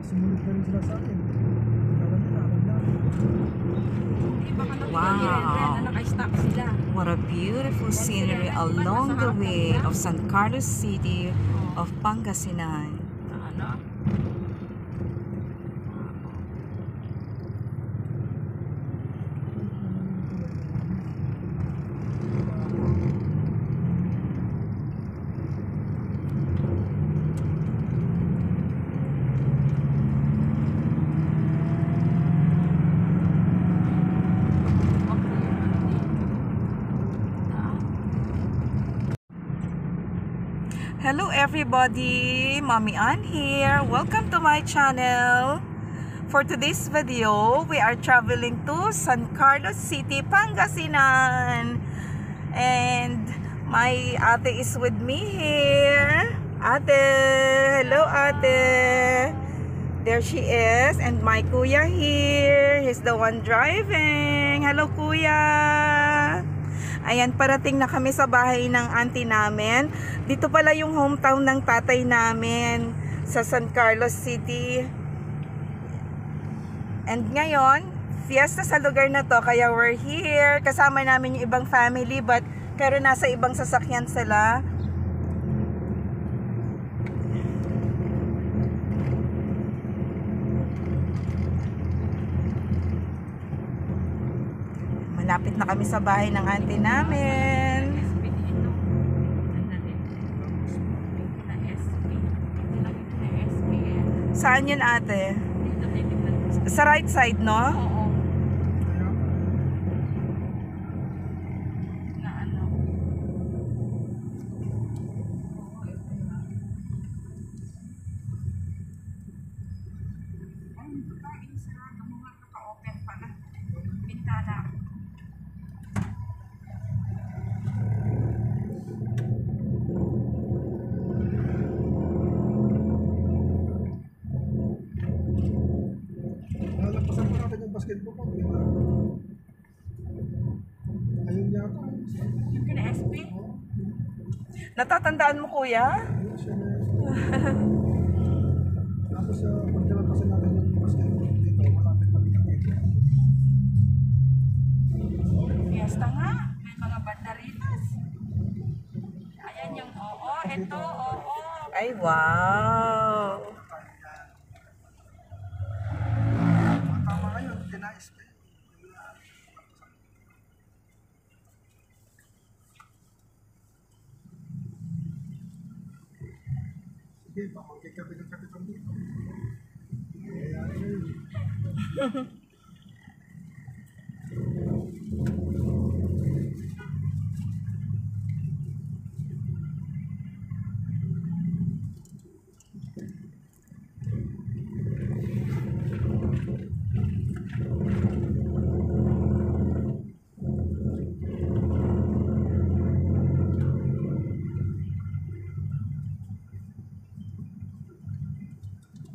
Sumunod na rin sila sa akin. Gawin nila, alam na. Wow! Naka-stop sila. What a beautiful scenery along the way of San Carlos City of Pangasinan. Ano? Hello everybody, Mommy Ann here. Welcome to my channel. For today's video, we are traveling to San Carlos City, Pangasinan. And my ate is with me here. Ate, hello ate. There she is. And my kuya here. He's the one driving. Hello kuya. Ayan, parating na kami sa bahay ng auntie namin. Dito pala yung hometown ng tatay namin sa San Carlos City. And ngayon, fiesta sa lugar na to, kaya we're here. Kasama namin yung ibang family, pero nasa ibang sasakyan sila. Malapit na kami sa bahay ng auntie namin. Saan yun ate? Sa right side, no? Oo. Na ano? Ay, kain sarado mo nga naka-open pa na. Bintana. Nalampasan pa natin yung basketball ko. Ayun yata. Yung kina-SP? Natatandaan mo kuya? Ayun siya na. Tapos pag nalampasan natin yung basketball dito, malapit na dito. Fiesta nga. May mga banderitas. Ayan yung oo. Ito, oo. Ay wow! Tama kayo, tinais ko. Sige, baka magkikabi ng kapitan dito. Ayan yun.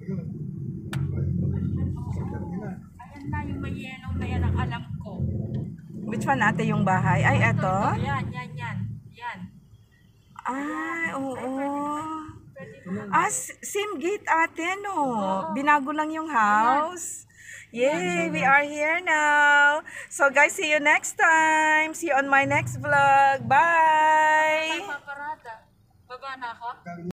Ayun. Saglit nila. Ayan na yung may yellow na yan ang alam ko. Which one ate yung bahay? Ay, eto? Yan, yan, yan. Yan. Ay, oo. Pwede Ah, same gate ate, no? Binago lang yung house. Yay, we are here now. So guys, see you next time. See you on my next vlog. Bye! tayo paparada. Baba na ako?